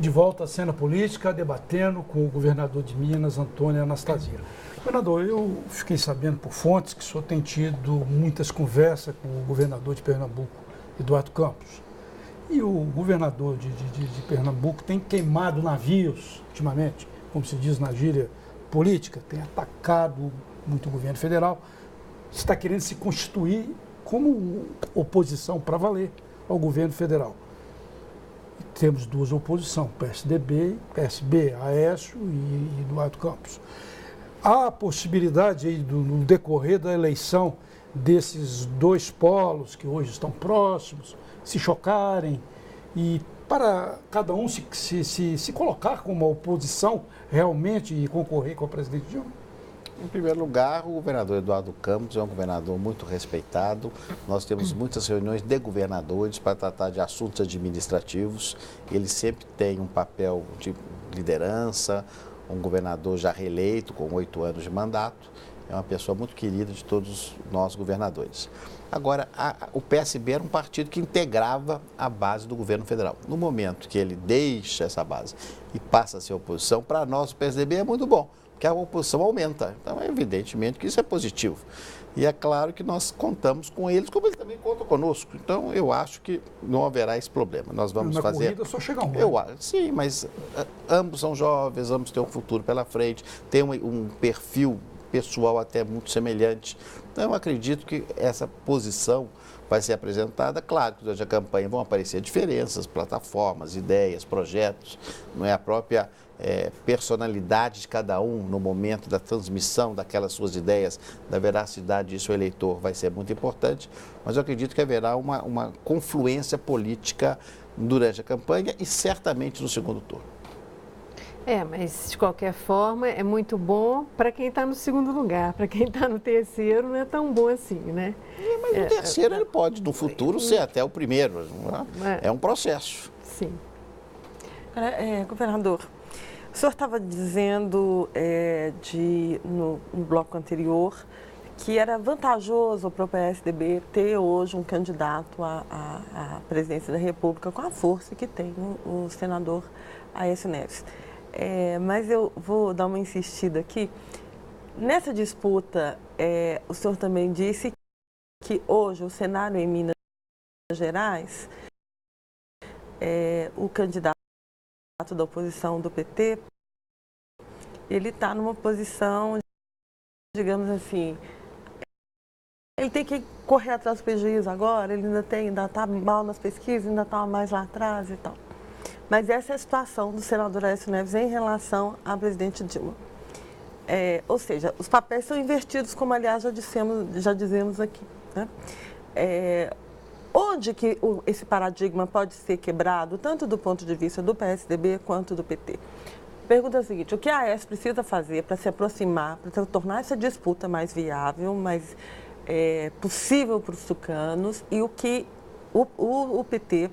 de volta à cena política, debatendo com o governador de Minas, Antônio Anastasia. Governador, eu fiquei sabendo por fontes que o senhor tem tido muitas conversas com o governador de Pernambuco, Eduardo Campos. E o governador de Pernambuco tem queimado navios, ultimamente, como se diz na gíria política, tem atacado muito o governo federal, está querendo se constituir como oposição para valer ao governo federal. Temos duas oposições, PSDB, PSB, Aécio e Eduardo Campos. Há a possibilidade aí no decorrer da eleição desses dois polos que hoje estão próximos se chocarem e para cada um se colocar como uma oposição realmente e concorrer com a presidente Dilma? Em primeiro lugar, o governador Eduardo Campos é um governador muito respeitado. Nós temos muitas reuniões de governadores para tratar de assuntos administrativos. Ele sempre tem um papel de liderança, um governador já reeleito, com 8 anos de mandato. É uma pessoa muito querida de todos nós governadores. Agora, o PSB era um partido que integrava a base do governo federal. No momento que ele deixa essa base e passa a ser oposição, para nós o PSDB é muito bom, porque a oposição aumenta. Então, evidentemente que isso é positivo. E é claro que nós contamos com eles, como eles também contam conosco. Então, eu acho que não haverá esse problema. Nós vamos fazer... Na corrida só chega um. Sim, mas ambos são jovens, ambos têm um futuro pela frente, têm um perfil pessoal até muito semelhante. Então, eu acredito que essa posição vai ser apresentada. Claro que durante a campanha vão aparecer diferenças, plataformas, ideias, projetos, não é a própria personalidade de cada um no momento da transmissão daquelas suas ideias, da veracidade disso ao eleitor vai ser muito importante, mas eu acredito que haverá uma confluência política durante a campanha e certamente no segundo turno. Mas de qualquer forma é muito bom para quem está no segundo lugar, para quem está no terceiro não é tão bom assim, né? Mas o terceiro ele pode no futuro ser até o primeiro, é um processo. Sim. Governador, o senhor estava dizendo no bloco anterior que era vantajoso para o PSDB ter hoje um candidato à presidência da República com a força que tem o senador Aécio Neves. Mas eu vou dar uma insistida aqui. Nessa disputa, o senhor também disse que hoje o cenário em Minas Gerais, o candidato da oposição do PT, ele está numa posição, digamos assim, ele tem que correr atrás do prejuízo agora, ele ainda está mal nas pesquisas, ainda está mais lá atrás e tal. Mas essa é a situação do senador Aécio Neves em relação à presidente Dilma. Ou seja, os papéis são invertidos, como aliás já dizemos aqui, né? Onde que esse paradigma pode ser quebrado, tanto do ponto de vista do PSDB quanto do PT? Pergunta a seguinte: o que a Aécio precisa fazer para se aproximar, para tornar essa disputa mais viável, mais possível para os tucanos, e o que o PT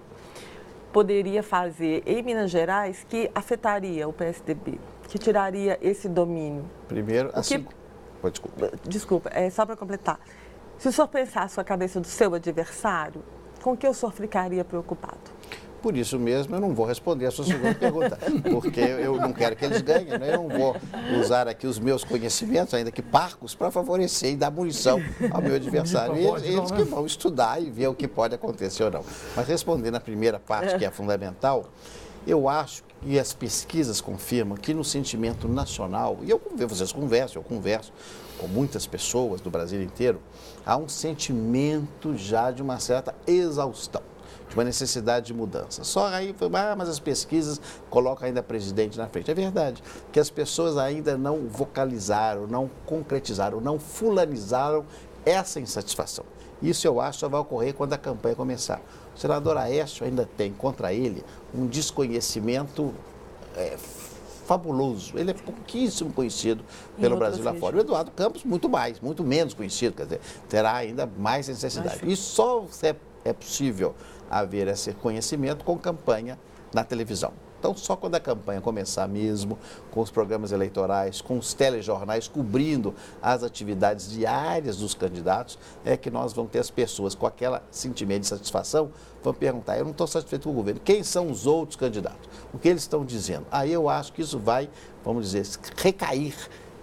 poderia fazer em Minas Gerais que afetaria o PSDB, que tiraria esse domínio? Primeiro, Desculpa, só para completar. Se o senhor pensasse a cabeça do seu adversário, com que o senhor ficaria preocupado? Por isso mesmo, eu não vou responder a sua segunda pergunta, porque eu não quero que eles ganhem, né? Eu não vou usar aqui os meus conhecimentos, ainda que parcos, para favorecer e dar munição ao meu adversário. Eles que vão estudar e ver o que pode acontecer ou não. Mas respondendo a primeira parte, que é fundamental, eu acho que as pesquisas confirmam que no sentimento nacional, e vocês conversam, eu converso com muitas pessoas do Brasil inteiro, há um sentimento já de uma certa exaustão, de uma necessidade de mudança. Só aí, mas as pesquisas colocam ainda a presidente na frente. É verdade que as pessoas ainda não vocalizaram, não concretizaram, não fulanizaram essa insatisfação. Isso eu acho só vai ocorrer quando a campanha começar. O senador Aécio ainda tem contra ele um desconhecimento fabuloso. Ele é pouquíssimo conhecido pelo Brasil lá fora. O Eduardo Campos, muito menos conhecido, quer dizer, terá ainda mais necessidade. E só é possível haver esse conhecimento com campanha na televisão. Então, só quando a campanha começar mesmo, com os programas eleitorais, com os telejornais cobrindo as atividades diárias dos candidatos, é que nós vamos ter as pessoas com aquele sentimento de satisfação, vão perguntar, eu não estou satisfeito com o governo, quem são os outros candidatos? O que eles estão dizendo? Aí eu acho que isso vai, vamos dizer, recair.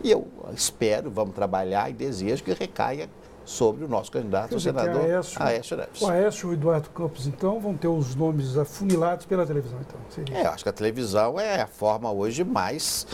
E eu espero, vamos trabalhar e desejo que recaia sobre o nosso candidato, o senador Aécio Neves. O Aécio e o Eduardo Campos, então, vão ter os nomes afunilados pela televisão, então? Seria. Eu acho que a televisão é a forma hoje mais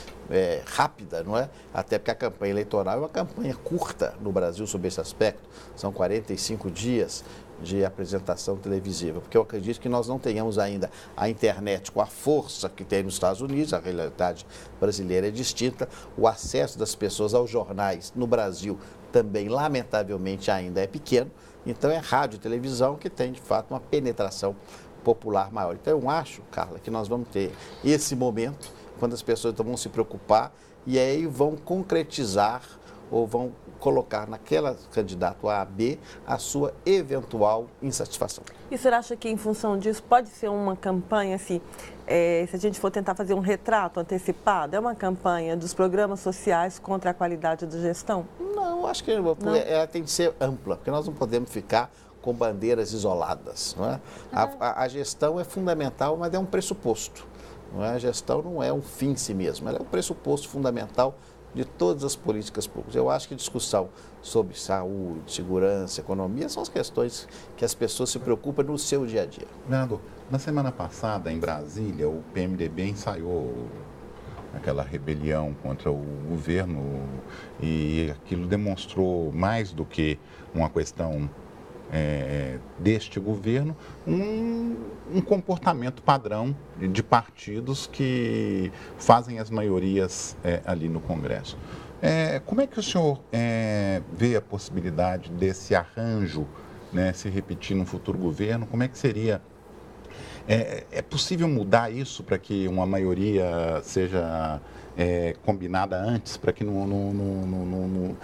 rápida, não é? Até porque a campanha eleitoral é uma campanha curta no Brasil sob esse aspecto. São 45 dias de apresentação televisiva, porque eu acredito que nós não tenhamos ainda a internet com a força que tem nos Estados Unidos, a realidade brasileira é distinta, o acesso das pessoas aos jornais no Brasil também, lamentavelmente, ainda é pequeno, então é rádio e televisão que tem, de fato, uma penetração popular maior. Então eu acho, Carla, que nós vamos ter esse momento, quando as pessoas vão se preocupar e aí vão concretizar ou vão colocar naquela candidato A, B, a sua eventual insatisfação. E você acha que, em função disso, pode ser uma campanha, assim, se a gente for tentar fazer um retrato antecipado, é uma campanha dos programas sociais contra a qualidade da gestão? Não, acho que ela tem que ser ampla, porque nós não podemos ficar com bandeiras isoladas, não é? A gestão é fundamental, mas é um pressuposto. Não é? A gestão não é um fim em si mesmo, ela é um pressuposto fundamental de todas as políticas públicas. Eu acho que discussão sobre saúde, segurança, economia são as questões que as pessoas se preocupam no seu dia a dia. Leandro, na semana passada, em Brasília, o PMDB ensaiou aquela rebelião contra o governo e aquilo demonstrou mais do que uma questão deste governo, um comportamento padrão de partidos que fazem as maiorias ali no Congresso. Como é que o senhor vê a possibilidade desse arranjo, né, se repetir no futuro governo? Como é que seria? É possível mudar isso para que uma maioria seja combinada antes, para que o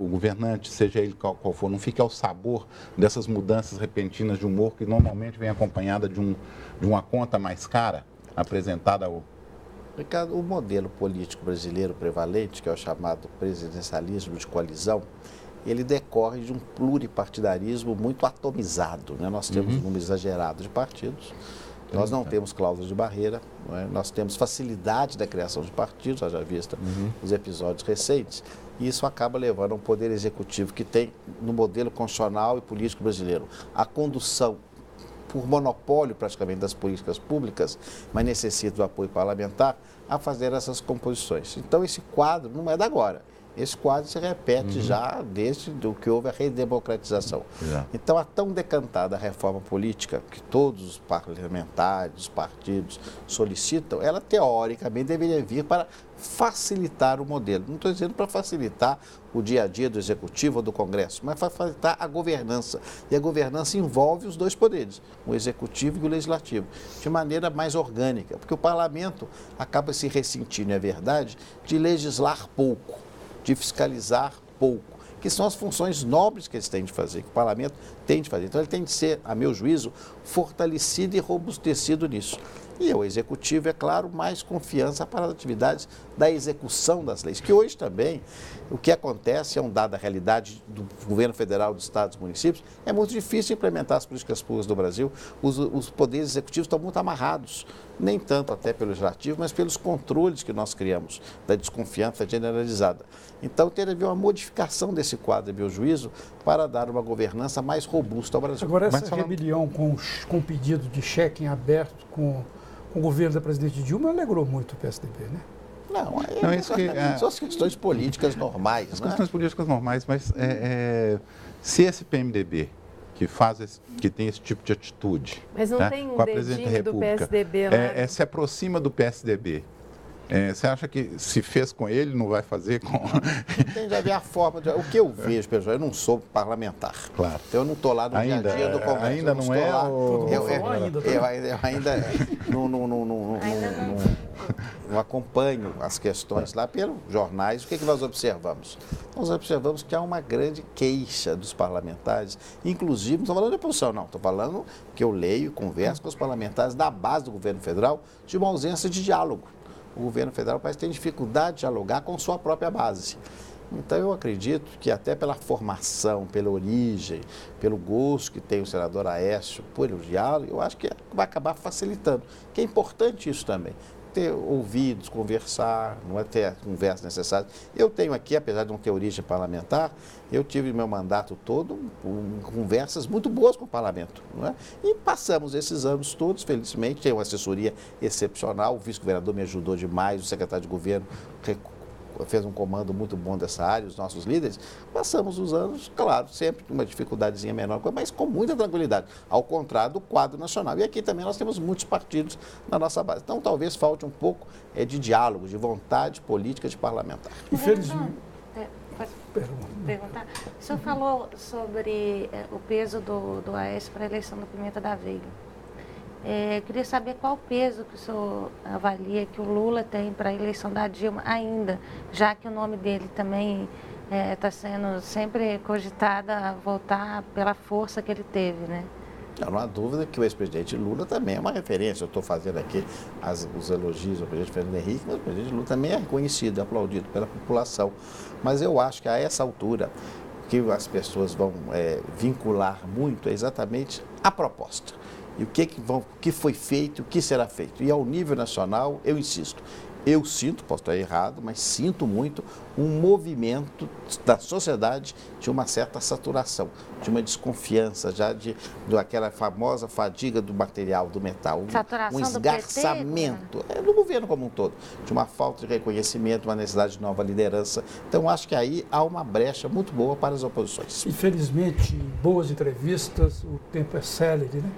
governante, seja ele qual for, não fique ao sabor dessas mudanças repentinas de humor que normalmente vem acompanhada de uma conta mais cara apresentada ao... Ricardo, o modelo político brasileiro prevalente, que é o chamado presidencialismo de coalizão, ele decorre de um pluripartidarismo muito atomizado, né? Nós temos um número exagerado de partidos, nós não temos cláusulas de barreira, não é? Nós temos facilidade da criação de partidos, haja vista os episódios recentes, e isso acaba levando a um poder executivo que tem, no modelo constitucional e político brasileiro, a condução por monopólio praticamente das políticas públicas, mas necessita do apoio parlamentar, a fazer essas composições. Então esse quadro não é da agora. Esse quadro se repete já desde que houve a redemocratização. Então, a tão decantada reforma política que todos os parlamentares, os partidos solicitam, ela teoricamente deveria vir para facilitar o modelo. Não estou dizendo para facilitar o dia a dia do Executivo ou do Congresso, mas para facilitar a governança. E a governança envolve os dois poderes, o Executivo e o Legislativo, de maneira mais orgânica, porque o Parlamento acaba se ressentindo, é verdade, de legislar pouco, de fiscalizar pouco, que são as funções nobres que eles têm de fazer, que o parlamento tem de fazer. Então, ele tem de ser, a meu juízo, fortalecido e robustecido nisso. E o executivo, é claro, mais confiança para as atividades da execução das leis, que hoje também, o que acontece é um dado da realidade do governo federal, dos estados e municípios, é muito difícil implementar as políticas públicas do Brasil, os poderes executivos estão muito amarrados, nem tanto até pelo legislativo, mas pelos controles que nós criamos, da desconfiança generalizada. Então, tem de haver uma modificação desse quadro, a meu juízo, para dar uma governança mais robusta ao Brasil. Agora, essa rebelião com pedido de cheque em aberto com o governo da presidente Dilma alegrou muito o PSDB, né? Não, isso são as questões políticas normais. As questões políticas normais, mas se esse PMDB que tem esse tipo de atitude, mas não tem um com a presidente da República, do PSDB lá. Se aproxima do PSDB. Você acha que se fez com ele, não vai fazer com... Tem de haver a forma. O que eu vejo, pessoal, eu não sou parlamentar. Claro. Então, eu não estou lá no dia a dia do Congresso. Ainda não é? Eu ainda eu acompanho as questões lá pelos jornais. O que nós observamos? Nós observamos que há uma grande queixa dos parlamentares, inclusive, não estou falando de oposição, não, estou falando que eu leio e converso com os parlamentares da base do governo federal de uma ausência de diálogo. O governo federal parece que tem dificuldade de dialogar com sua própria base. Então, eu acredito que até pela formação, pela origem, pelo gosto que tem o senador Aécio por diálogo, eu acho que vai acabar facilitando. Que é importante isso também. Ter ouvidos, conversar, não é ter conversas necessárias. Eu tenho aqui, apesar de não ter origem parlamentar, eu tive meu mandato todo conversas muito boas com o parlamento. Não é? E passamos esses anos todos, felizmente, tem uma assessoria excepcional, o vice-governador me ajudou demais, o secretário de governo fez um comando muito bom dessa área, os nossos líderes. Passamos os anos, claro, sempre uma dificuldadezinha menor, mas com muita tranquilidade, ao contrário do quadro nacional. E aqui também nós temos muitos partidos na nossa base. Então, talvez falte um pouco de diálogo, de vontade política de parlamentar. Infelizmente. Pode perguntar? O senhor falou sobre o peso do Aécio para a eleição do Pimenta da Veiga. Queria saber qual o peso que o senhor avalia que o Lula tem para a eleição da Dilma ainda, já que o nome dele também está sendo sempre cogitado a voltar pela força que ele teve, né? Não há dúvida que o ex-presidente Lula também é uma referência. Eu estou fazendo aqui os elogios ao presidente Fernando Henrique, mas o presidente Lula também é reconhecido, aplaudido pela população. Mas eu acho que a essa altura, o que as pessoas vão vincular muito é exatamente a proposta. E o que foi feito, o que será feito. E ao nível nacional, eu insisto, eu sinto, posso estar errado, mas sinto muito um movimento da sociedade de uma certa saturação, de uma desconfiança, já daquela famosa fadiga do material, do metal, um esgarçamento do governo como um todo, de uma falta de reconhecimento, uma necessidade de nova liderança. Então, acho que aí há uma brecha muito boa para as oposições. Infelizmente, boas entrevistas, o tempo é célere, né?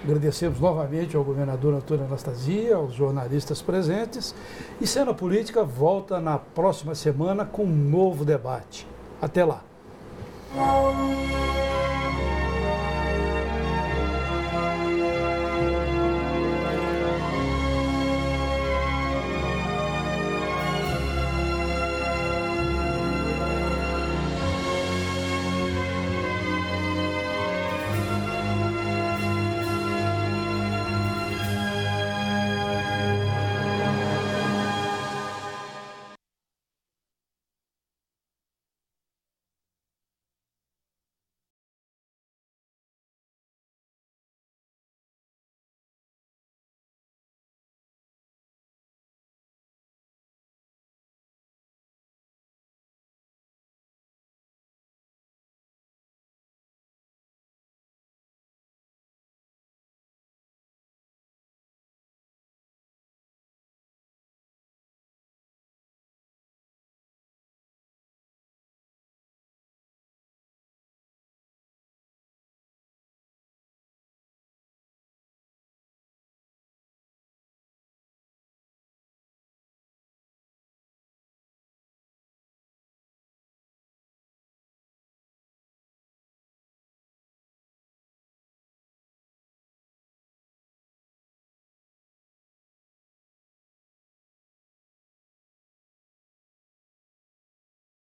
Agradecemos novamente ao governador Antônio Anastasia, aos jornalistas presentes. E Cena Política volta na próxima semana com um novo debate. Até lá.